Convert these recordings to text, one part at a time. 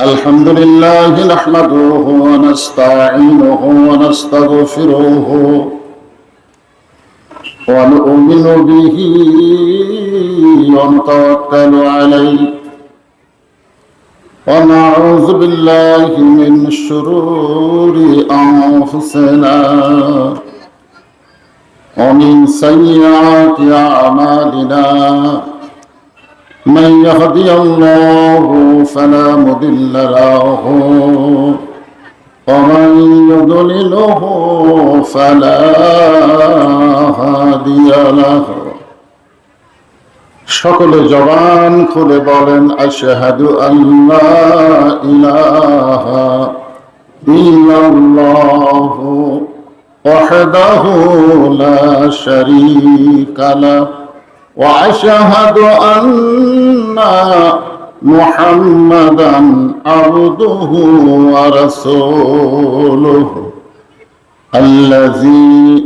الحمد لله نحمده ونستعينه ونستغفره ونؤمن به ونتوكل عليه ونعوذ بالله من شرور أنفسنا ومن سيئات أعمالنا من يهدي الله فلا مضل له ومن يضلله فلا هادي له সকলে জবান খুলে বলেন আশহাদু আল্লা ইলাহা ইল্লাল্লাহু ওয়াহদাহু লা শারীকা লাহু وأشهد أن محمدا عبده ورسوله الذي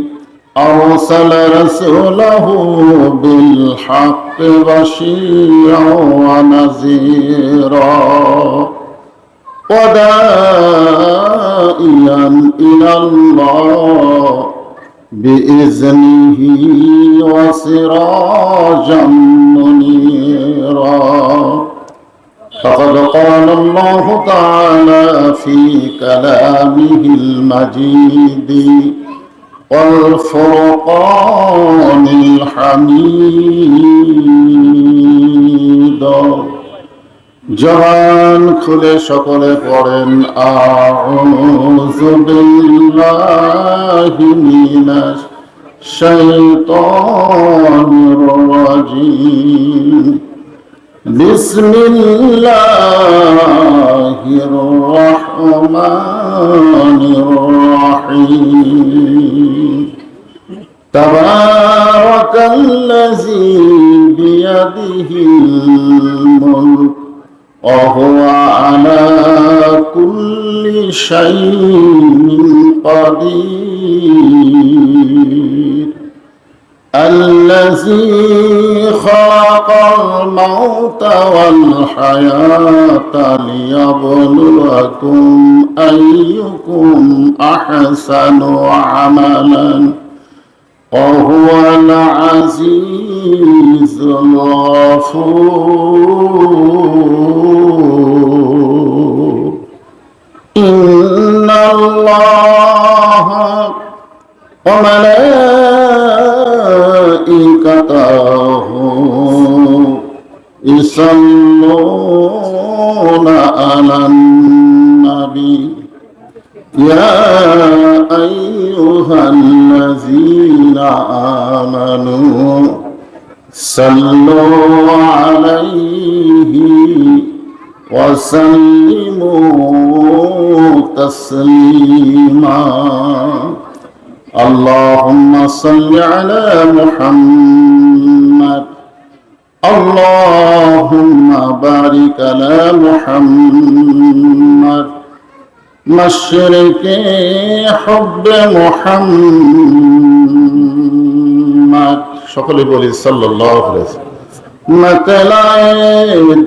أرسل رسوله بالحق بشيرا ونذيرا وداعيا إلى الله بإذنه وسراجا منيرا فقد قال الله تعالى في كلامه المجيد والفرقان الحميد জবান খুলে সকলে পড়েন আউযু বিল্লাহি মিনাশ শাইতানির রাজীম বিসমিল্লাহির রহমানির রহিম তাবারাকাল্লাযী বিয়াদিহিল মুলক وهو على كل شيء قدير الذي خلق الموت والحياة ليبلوكم أيكم أحسن عملا وهو العزيز الغفور إن الله وملائكته يصلون على النبي يا أيها الذين آمنوا صلوا عليه وسلموا تسليما اللهم صل على محمد اللهم بارك على محمد مشرق حب محمد সকলে বলি সাল্লাল্লাহু আলাইহি ওয়াসাল্লাম मतलाए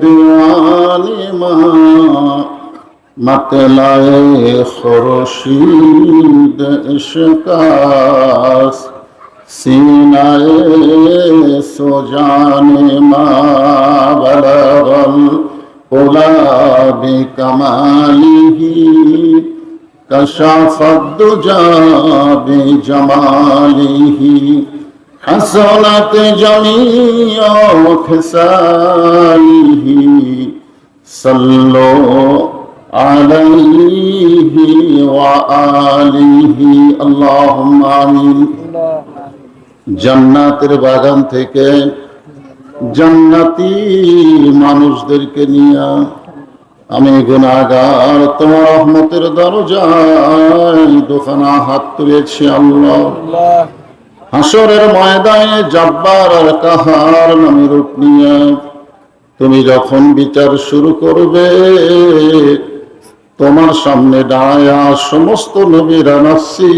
दीवानी मतलाए खुर्शीद इश्कास सीनाए सुजाने मा बलगल उला बिकमालिही कशाफद दुजा बिजमालिही حسنت جميع خصاله صلوا عليه وآله اللهم آمين জান্নাতের বাগান থেকে জান্নাতি মানুষদেরকে নিয়ে আমি গুনাহগার তোমার রহমতের দরজায় দুখানা হাত তুলেছি আল্লাহ হাসরের ময়দানে জব্বার আর কাহার নামে রূপ নিয়ে তুমি যখন বিচার শুরু করবে তোমার সামনে দাঁড়ায়া সমস্ত নবীরা নাফসি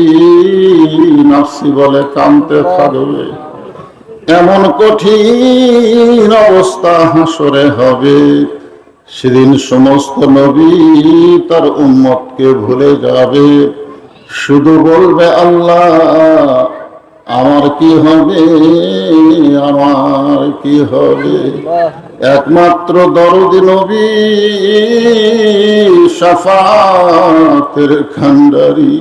নাফসি বলে কাঁদতে থাকবে। এমন কঠিন অবস্থা হাসরে হবে, সেদিন সমস্ত নবী তার উম্মতকে ভুলে যাবে, শুধু বলবে আল্লাহ আমার কি হবে, আমার কি হবে। একমাত্র দরদি নবী শাফাতের খান্ডারি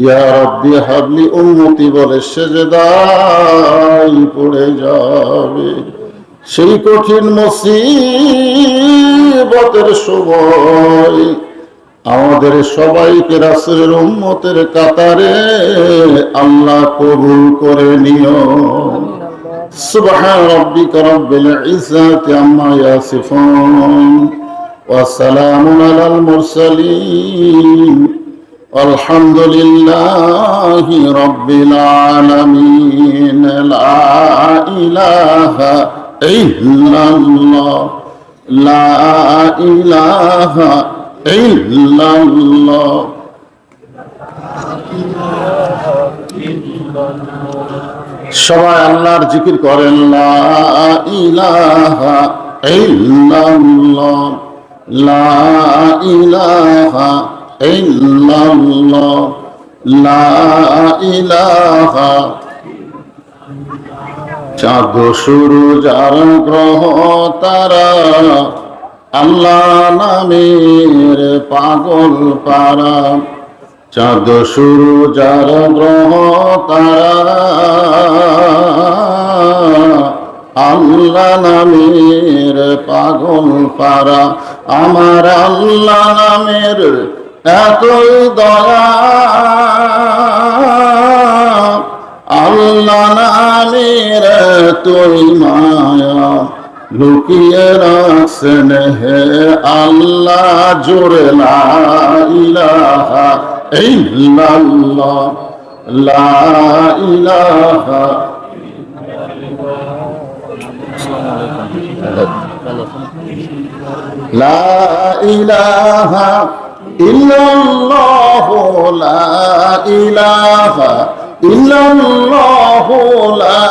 ইয়া রাব্বি হাবলি উম্মতি বলে সেজদায় পড়ে যাবে। সেই কঠিন মুসিবতের সময় আমাদের সবাইকে রাসূলের উম্মতের কাতারে আল্লাহ কবুল করে নিও। সুবহান রাব্বিকা রাব্বিল ইজ্জাতি আম্মা ইয়াসিফুন ওয়া সালামুন আলাল মুরসালিন আলহামদুলিল্লাহি রাব্বিল আলামিন। লা ইলাহা ইল্লাল্লাহ, লা ইলাহা ইল্লাল্লাহ। সবাই আল্লাহর জিকির করেন, লা ইলাহা ইল্লাল্লাহ, লা ইলাহা ইল্লাল্লাহ, লা ইলাহা। চাঁদ সূরজ আর গ্রহ তারা আল্লাহ নামের পাগল পারা। চাঁদ সূরজ আর গ্রহ তারা আল্লাহ নামের পাগল পারা। আমার আল্লাহ নামের এতই দয়া, আল্লাহ নামের এতই মায়া, লুকিয়ে রাখছেন হে আল্লাহ জোরে লা ইলাহা ইল্লাল্লাহ, লা ইলাহা। লা ইলাহা ইল্লাল্লাহ, লা ইলাহা ইল্লাল্লাহ, লা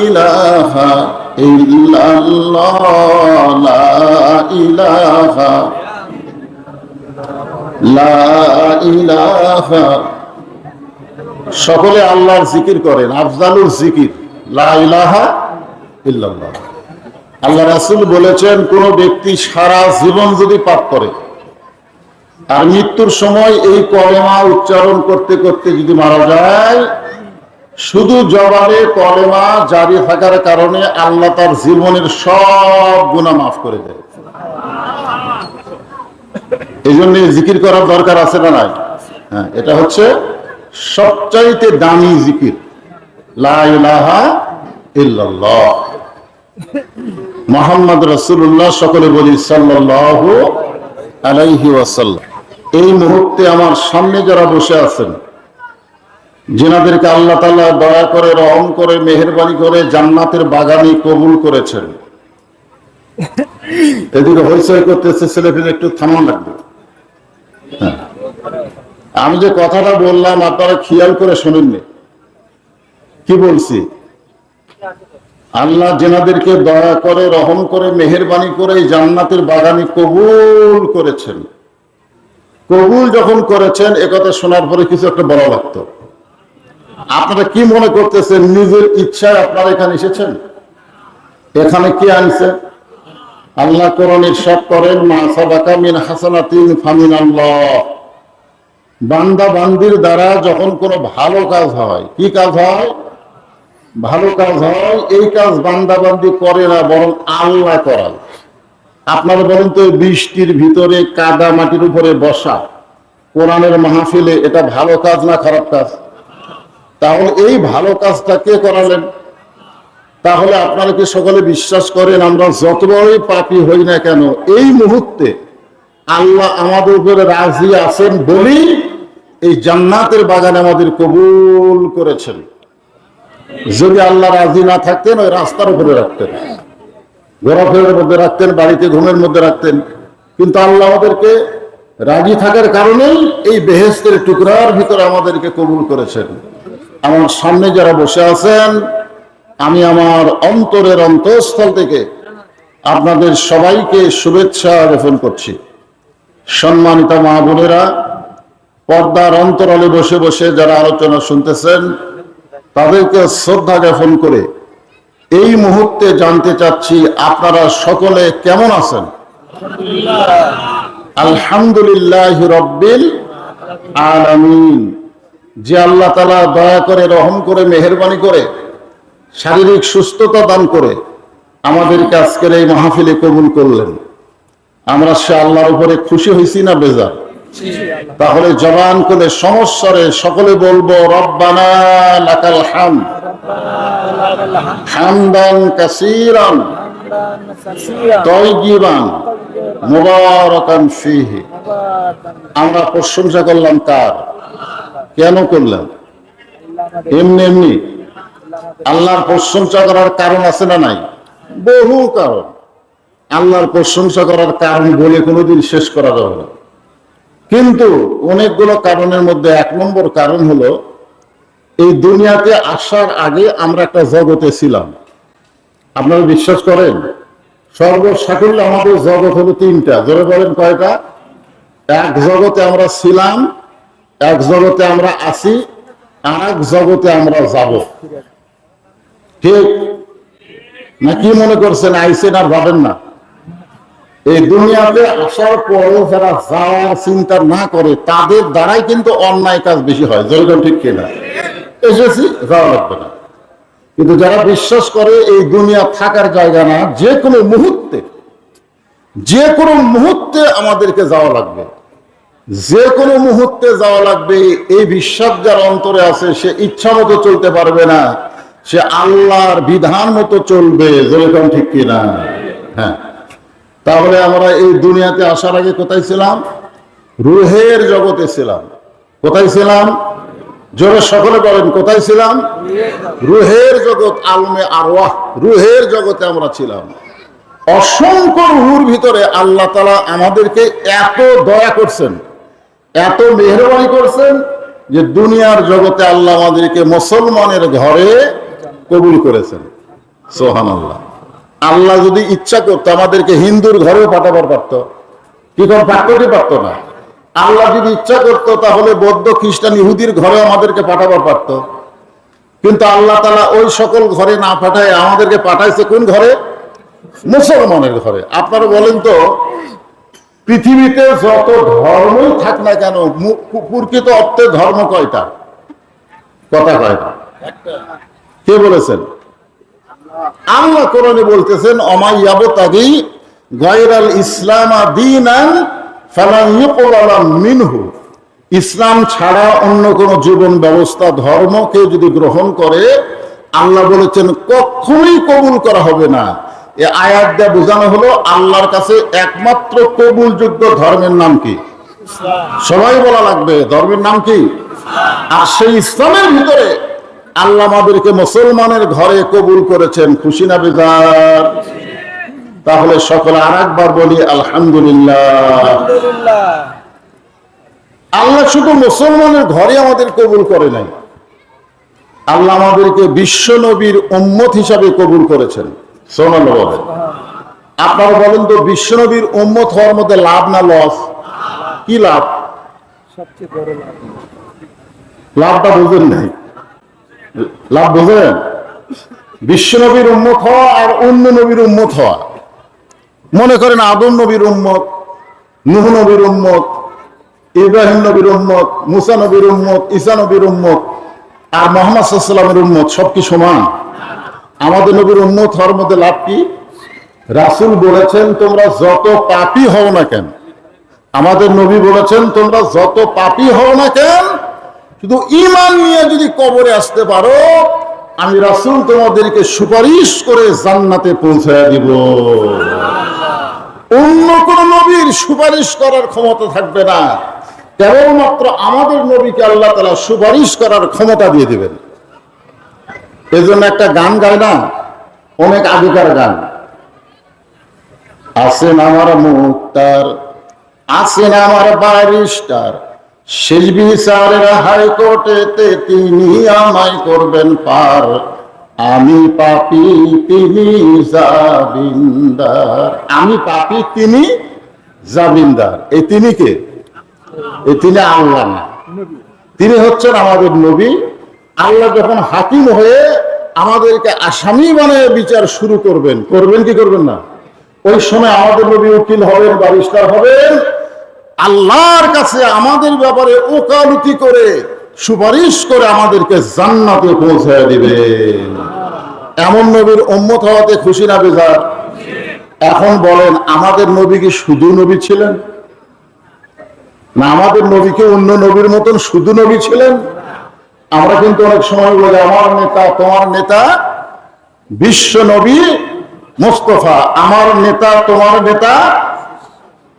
ইলাহা ইল্লাল্লাহ, লা ইলাহা, লা ইলাহা। সকলে আল্লাহর জিকির করেন, আফজালুল জিকির লা ইলাহা ইল্লাল্লাহ। আল্লাহ রাসূল বলেছেন, কোন ব্যক্তি সারা জীবন যদি পাপ করে আর মৃত্যুর সময় এই কলেমা উচ্চারণ করতে করতে যদি মারা যায়, শুধু জবানে কলেমা জারি থাকার কারণে আল্লাহ তার জীবনের সব গুনাহ মাফ করে দেয়। এই জন্য জিকির করার দরকার আছে না নাই? হ্যাঁ, এটা হচ্ছে সবচাইতে দামি জিকির, লা ইলাহা ইল্লাল্লাহ মুহাম্মদ রাসূলুল্লাহ। সকলে বলি সাল্লাল্লাহু আলাইহি ওয়াসাল্লাম। এই মুহূর্তে আমার সামনে যারা বসে আছেন, যিনাদেরকে আল্লাহ তাআলা দয়া করে, রহম করে, মেহেরবানি করে জান্নাতের বাগানে কবুল করেছেন, এদিকে হইচই করতেছে ছেলেপেলে, একটু থামা লাগবে। হ্যাঁ, আমি যে কথাটা বললাম আপনারা খেয়াল করে শুনেননি, কি বলছি? আল্লাহ যেনাদেরকে দয়া করে, রহম করে, মেহেরবানি করে জান্নাতের বাগানে কবুল করেছেন। কবুল যখন করেছেন, একথা শোনার পরে কিছু একটা বলা লাগতো। আপনারা কি মনে করতেছেন নিজের ইচ্ছায় আপনারা এখানে এসেছেন? এখানে কে আনছে? আল্লাহ কোরআনে ইরশাদ করেন, মা সাবাকা মিন হাসানাতিন ফামিনাল্লাহ। বান্দা বান্দির দ্বারা যখন কোনো ভালো কাজ হয়, কি কাজ হয়? ভালো কাজ হয়, এই কাজ বান্দা বান্দি করে না, বরং আল্লাহ করায়। আপনারা বলেন তো, বৃষ্টির ভিতরে কাদা মাটির উপরে বসা কোরআনের মাহফিলে, এটা ভালো কাজ না খারাপ কাজ? তাহলে এই ভালো কাজটা কে করালেন? তাহলে আপনারা কি সকলে বিশ্বাস করেন আমরা যত বড়ই পাপী হই না কেন, এই মুহূর্তে আল্লাহ আমাদের উপরে রাজি আছেন বলি এই জান্নাতের বাগানে আমাদের কবুল করেছেন। যদি আল্লাহ রাজি না থাকতেন, ওই রাস্তার উপরে রাখতেন, ঘোরাফেরার মধ্যে রাখতেন, বাড়িতে ঘুমের মধ্যে রাখতেন। কিন্তু আল্লাহ আমাদেরকে রাজি থাকার কারণেই এই বেহেশতের টুকরার ভিতরে আমাদেরকে কবুল করেছেন। আমার সামনে যারা বসে আছেন, আমি আমার অন্তরের অন্তঃস্থল থেকে আপনাদের সবাইকে শুভেচ্ছা জ্ঞাপন করছি। সম্মানিত মা বোনেরা, পর্দার অন্তরালে বসে বসে যারা আলোচনা শুনতেছেন তাদেরকে শ্রদ্ধা জ্ঞাপন করে এই মুহূর্তে জানতে চাচ্ছি আপনারা সকলে কেমন আছেন? আলহামদুলিল্লাহ রব্বিল আলামিন। যে আল্লাহ তাআলা দয়া করে, রহম করে, মেহেরবানি করে শারীরিক সুস্থতা দান করে আমাদেরকে আজকের এই মাহফিলে কবুল করলেন, আমরা সে আল্লাহর উপরে খুশি হয়েছি না বেজার? তাহলে জবান করে সমস্যারে সকলে বলবো রব্বানা লাকাল হামদ হামদান কাসীরান তাইয়িবান মুবারাকান ফীহি। আমরা প্রশংসা করলাম কার? কেন করলাম? এমনি এমনি? আল্লাহর প্রশংসা করার কারণ আছে না নাই? বহু কারণ। আল্লাহর প্রশংসা করার কারণ বলে কোনোদিন শেষ করা যাবে না, কিন্তু অনেকগুলো কারণের মধ্যে এক নম্বর কারণ হলো এই দুনিয়াতে আসার আগে আমরা একটা জগতে ছিলাম। আপনারা বিশ্বাস করেন? সর্বসাকুল্যে আমাদের জগৎ হলো তিনটা। জোরে বলেন কয়টা? এক জগতে আমরা ছিলাম, এক জগতে আমরা আছি, আর এক জগতে আমরা যাব। ঠিক না? কি মনে করছেন আইসেন আর ভাবেন না? এই দুনিয়াতে আসার পরে যারা যাওয়ার চিন্তা না করে তাদের দ্বারাই কিন্তু অন্যায় কাজ বেশি হয়। যেরকম ঠিক কিনা? এসেছি, যাওয়া লাগবে না। কিন্তু যারা বিশ্বাস করে এই দুনিয়া থাকার জায়গা না, যে কোনো মুহূর্তে আমাদেরকে যাওয়া লাগবে, যে কোনো মুহূর্তে যাওয়া লাগবে, এই বিশ্বাস যার অন্তরে আছে সে ইচ্ছা মতো চলতে পারবে না, সে আল্লাহর বিধান মতো চলবে। যেরকম ঠিক কিনা? হ্যাঁ। তাহলে আমরা এই দুনিয়াতে আসার আগে কোথায় ছিলাম? রুহের জগতে ছিলাম। কোথায় ছিলাম? জোরে সকলে বলেন, কোথায় ছিলাম? রুহের জগৎ, আলমে আরওয়াহ, রুহের জগতে আমরা ছিলাম। অসংখ্য রুহুর ভিতরে আল্লাহ তাআলা আমাদেরকে এত দয়া করছেন, এত মেহেরবানি করছেন যে দুনিয়ার জগতে আল্লাহ আমাদেরকে মুসলমানের ঘরে কবুল করেছেন। সুবহানাল্লাহ। আল্লাহ যদি ইচ্ছা করতো আমাদেরকে হিন্দুর ঘরেও পাঠাবার পারতো। কি করে পারতো? কি পারতো না? আল্লাহ যদি ইচ্ছা করতো তাহলে বৌদ্ধ, খ্রিস্টান, ইহুদির ঘরে আমাদেরকে পাঠাবার পারতো। কিন্তু আল্লাহ তাআলা ওই সকল ঘরে না পাঠায় আমাদেরকে পাঠাইছে কোন ঘরে? মুসলমানের ঘরে। আপনারা বলেন তো, পৃথিবীতে যত ধর্মই থাক না কেন, প্রকৃত অর্থে ধর্ম কয়টা? কথা কয়টা? কে বলেছেন? আল্লাহ কোরআনে বলতেছেন অমাইয়াবতাগি গায়রাল ইসলামা দীনান ফালান ইউকবালা মিনহু। ইসলাম ছাড়া অন্য কোন জীবন ব্যবস্থা, ধর্ম কেউ যদি গ্রহণ করে, আল্লাহ বলেছেন কখনোই কবুল করা হবে না। এই আয়াত দিয়ে বোঝানো হলো আল্লাহর কাছে একমাত্র কবুলযোগ্য ধর্মের নাম কি? সবাই বলা লাগবে, ধর্মের নাম কি? আর সেই ইসলামের ভিতরে আল্লাহ আমাদেরকে মুসলমানের ঘরে কবুল করেছেন। খুশি না বেজার? তাহলে সকলে আর একবার বলি আলহামদুলিল্লাহ। আল্লাহ শুধু মুসলমানের ঘরে আমাদের কবুল করে নাই, আল্লাহ আমাদেরকে বিশ্ব নবীর উম্মত হিসাবে কবুল করেছেন। সুবহানাল্লাহ বলেন। আপনারা বলেন তো, বিশ্ব নবীর উম্মত হওয়ার মধ্যে লাভ না লস? কি লাভ? সবচেয়ে বড় লাভ। লাভটা বুঝেন নাই? লাভ বোঝেন? বিশ্ব নবীর উম্মত হওয়া আর অন্য নবীর উম্মত হওয়া। মনে করেন আদম নবীর উম্মত, নূহ নবীর উম্মত, ইব্রাহিম নবীর উম্মত, মুসা নবীর উম্মত, ঈসা নবীর উম্মত, আর মুহাম্মদ সাল্লাল্লাহু আলাইহি ওয়াসাল্লামের উম্মত। সব কি সমান? আমাদের নবীর উম্মত হওয়ার মধ্যে লাভ কি? রাসূল বলেছেন তোমরা যত পাপী হও না কেন, আমাদের নবী বলেছেন তোমরা যত পাপী হও না কেন, শুধু ঈমান নিয়ে যদি কবরে আসতে পারো, আমি রাসূল তোমাদেরকে সুপারিশ করে জান্নাতে পৌঁছায় দিব। অন্য কোন নবীর সুপারিশ করার ক্ষমতা থাকবে না, কেবলমাত্র আমাদের নবীকে আল্লাহ তাআলা সুপারিশ করার ক্ষমতা দিয়ে দিবেন। এই জন্য একটা গান গায় না, অনেক আগেকার গান, আছেন আমার মুক্তার, আছেন আমার ব্যারিস্টার, শেষ বিচারের হাইকোর্টেতে তিনি আমায় করবেন পার, আমি পাপী তিনি জামিনদার। আমি পাপী তিনি জামিনদার। এই তিনি কে? এই তিনি আল্লাহ না, তিনি হচ্ছেন আমাদের নবী। আল্লাহ যখন হাকিম হয়ে আমাদেরকে আসামি বানায় বিচার শুরু করবেন, করবেন কি করবেন না, ওই সময় আমাদের নবী উকিল হবেন, ব্যারিস্টার হবেন, আল্লাহর কাছে আমাদের ব্যাপারে ওকালতি করে সুপারিশ করে আমাদেরকে জান্নাতে পৌঁছায় দিবেন। এমন নবীর উম্মত হওয়াতে খুশি না বেজার? এখন বলেন, আমাদের নবী কি শুধু নবী ছিলেন না আমাদের নবীকে অন্য নবীর মতন শুধু নবী ছিলেন? আমরা কিন্তু অনেক সময় বলি আমার নেতা, তোমার নেতা বিশ্ব নবী মুস্তাফা, আমার নেতা তোমার নেতা।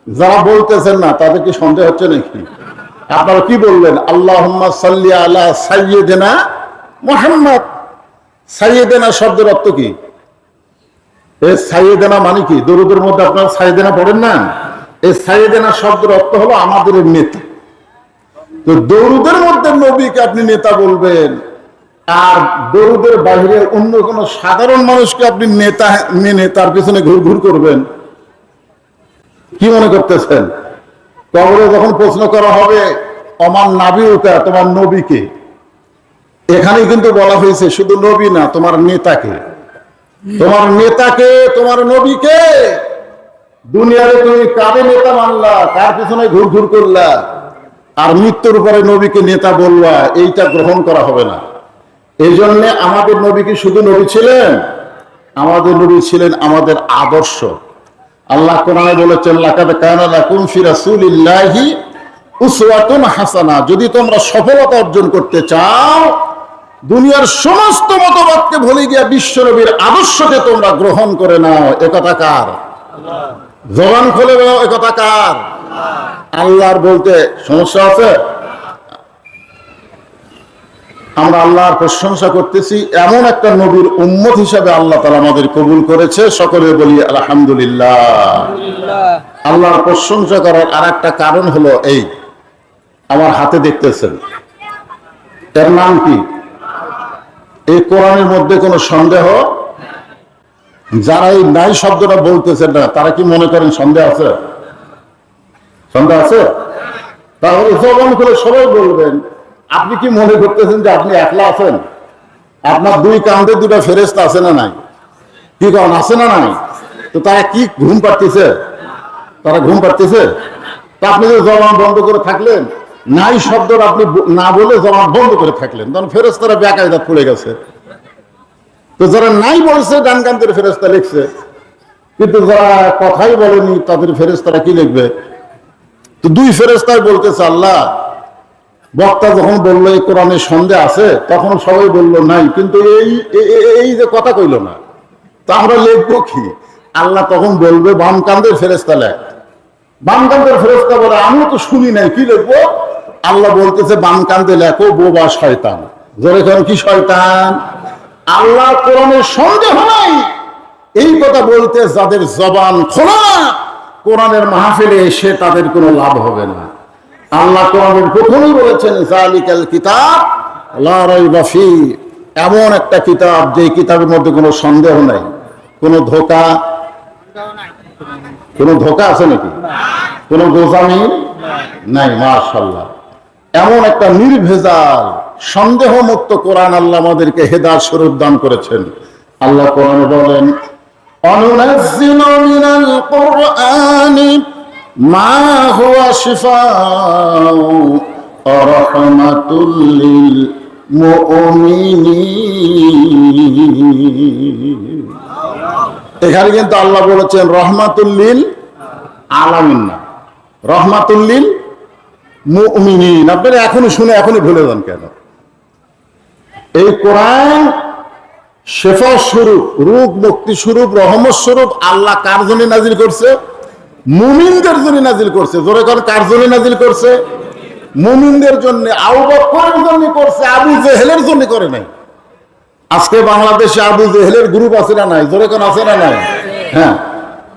যারা বলতেছেন না তাদের কি সন্দেহ হচ্ছে নাকি? আপনারা কি বললেন? আল্লাহুম্মা সাল্লি আলা সাইয়্যিদিনা মুহাম্মদ। সাইয়্যিদিনা শব্দের অর্থ কি? এই সাইয়্যিদিনা মানে কি? দরুদের মধ্যে আপনারা সাইয়্যিদিনা পড়েন না? এই সাইয়্যিদিনা শব্দের অর্থ হলো আমাদের নেতা। তো দরুদের মধ্যে নবীকে আপনি নেতা বলবেন, আর দরুদের বাইরে অন্য কোন সাধারণ মানুষকে আপনি নেতা মেনে তার পিছনে ঘুর করবেন? কি মনে করতেছেন? কবরে যখন প্রশ্ন করা হবে আমার নাবিউকা, তোমার নবীকে, এখানে কিন্তু বলা হয়েছে শুধু নবী না, তোমার নেতাকে। তোমার নেতাকে, তোমার নবীকে। দুনিয়ারে তুমি কারে নেতা মানলা, কার পিছনে ঘুর করলা, আর মৃত্যুর পরে নবীকে নেতা বলবা, এইটা গ্রহণ করা হবে না। এই জন্য আমাদের নবী কি শুধু নবী ছিলেন? আমাদের নবী ছিলেন আমাদের আদর্শ। আল্লাহ কোরআনে বলেছেন, লাকাদ কানা লাকুম ফি রাসূলিল্লাহি উসওয়াতুন হাসানাহ। যদি তোমরা সফলতা অর্জন করতে চাও, দুনিয়ার সমস্ত মতবাদকে ভুলে গিয়ে বিশ্ব নবীর আদর্শকে তোমরা গ্রহণ করে নাও। একথা কার? জবান খুলে বলো, একথা কার? আল্লাহর। বলতে সমস্যা আছে? আমরা আল্লাহর প্রশংসা করতেছি, এমন একটা নবীর উম্মত হিসাবে আল্লাহ তাআলা আমাদের কবুল করেছে। সকলে বলি আলহামদুলিল্লাহ। আল্লাহর প্রশংসা করার আর একটা কারণ হলো এই, আমার হাতে দেখতেছেন, এর নাম কি? এই কোরআনের মধ্যে কোনো সন্দেহ? যারা এই নাই শব্দটা বলতেছেন না, তারা কি মনে করেন সন্দেহ আছে? সন্দেহ আছে? তাহলে জবান করে সবাই বলবেন, আপনি কি মনে করতেছেন যে আপনি একলা আছেন? আপনার দুই কাঁধে দুটা ফেরেশতা আছে না নাই? কি কারণ আছে না নাই? তো তারা কি ঘুম পাড়তেছে? তারা ঘুম পাড়তেছে? তা আপনি যে জবান বন্ধ করে থাকলেন, নাই শব্দটা আপনি না বলে জবান বন্ধ করে থাকলেন, তখন ফেরেশতারা বেকায়দা পড়ে গেছে। তো যারা নাই বলছে ডান কান্দের ফেরেশতা লিখছে, কিন্তু যারা কথাই বলেনি তাদের ফেরেশতারা কি লিখবে? তো দুই ফেরেশতাই বলতেছে, আল্লাহ বক্তা যখন বললো এই কোরআনে সন্দেহ আছে, তখন সবাই বললো নাই, কিন্তু এই যে কথা কইল না, তা আমরা লিখবো কি? আল্লাহ তখন বলবে বাম কান্দের ফেরেশতা লেখ। বাম কান্দের ফেরেশতা বলে আমিও তো শুনি নাই, কি লিখবো? আল্লাহ বলতেছে বাম কান্দে লেখো বোবা শয়তান। জোরে করেন, কি শয়তান? আল্লাহ কোরআনে সন্দেহ নাই, এই কথা বলতে যাদের জবান খোলা, কোরআনের মাহফিলে এসে তাদের কোনো লাভ হবে না। আল্লাহ কোরআনের প্রথমেই বলেছেন যালিকাল কিতাব লা রাইবা ফি, এমন একটা কিতাব যে কিতাবের মধ্যে কোনো সন্দেহ নাই, কোনো ধোঁকা আছে নাকি? কোনো গোজামি নাই। মাশাআল্লাহ, এমন একটা নির্ভেজাল সন্দেহ মুক্ত কোরআন আল্লাহ আমাদেরকে হেদায়েত স্বরূপ দান করেছেন। আল্লাহ কোরআনে বলেন, অনুনাজ্জিলু মিনাল কুরআনি মা হুয়া শিফাউ ওয়া রাহমাতুল লিল মুমিনিন। এখানে কিন্তু আল্লাহ বলেছেন রহমাতুল লিল আলামিন না, রহমাতুল লিল মুমিনিন। আপনারা এখনই শুনে এখনই ভুলে যান কেন? এই কোরআন শেফা স্বরূপ, রোগ মুক্তি স্বরূপ, রহমত স্বরূপ আল্লাহ কার জন্য নাজিল করছে? মুমিনদের জন্য নাজিল করছে। জোরে করে, কার জন্য নাজিল করছে? মুমিনদের জন্য। আবু বকরের জন্য করছে, আবু জেহেলের জন্য করে নাই। আজকে বাংলাদেশে আবু জেহেলের গ্রুপ আছে না নাই? জোরে কোন আছে না নাই? হ্যাঁ,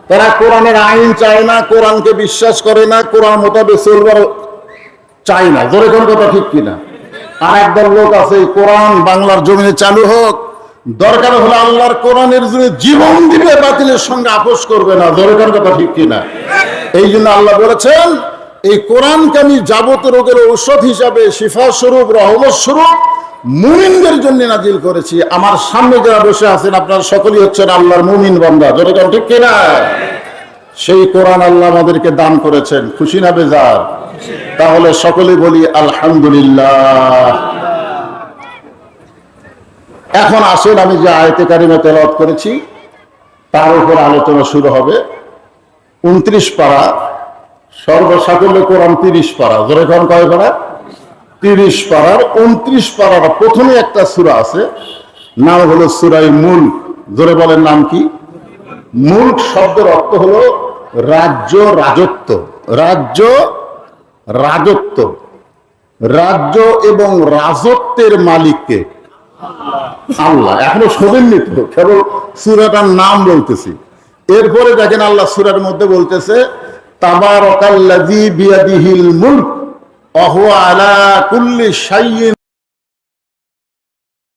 তারা কোরআনের আইন চায় না, কোরআনকে বিশ্বাস করে না, কোরআন মোতাবেক চলবার চায় না। জোরে কোন কথা ঠিক কিনা? আর একদল লোক আছে, কোরআন বাংলার জমিনে চালু হোক, দরকার হলে আল্লাহর কোরআনের জন্য জীবন দিবে, বাতিলের সঙ্গে আপোষ করবে না। দরকার কথা ঠিক কিনা? এই জন্য আল্লাহ বলেছেন এই কোরআনকে আমি যাবতীয় রোগের ঔষধ হিসাবে, শিফা স্বরূপ, রহমত স্বরূপ মুমিনদের জন্য নাজিল করেছি। আমার সামনে যারা বসে আছেন আপনারা সকলেই হচ্ছেন আল্লাহর মুমিন বান্দা। দরকার ঠিক কিনা? সেই কোরআন আল্লাহ আমাদেরকে দান করেছেন, খুশি না বেজার? তাহলে সকলে বলি আলহামদুলিল্লাহ। এখন আসেন আমি যে আয়াতে কারিমা তেলাওয়াত করেছি তার উপর আলোচনা শুরু হবে। 29 পারা, সর্বসাকল্যে কোরআন 30 পারা। ধরে কোন কয় পারা? 30 পারার 29 পারার প্রথমে একটা সূরা আছে, নাম হলো সূরায়ে মুলক। ধরে বলেন নাম কি? মুলক শব্দের অর্থ হলো রাজ্য, রাজত্ব। রাজ্য, রাজত্ব। রাজ্য এবং রাজত্বের মালিককে আল্লাহ। এখনো শোনেননি তো, কেবল সূরাটার নাম বলতেছি। এরপরে দেখেন আল্লাহ সূরার মধ্যে বলতেছে তাবারাকাল্লাযী বিয়াদিহিল মুলক ওয়া হুয়া আলা কুল্লি শাইইন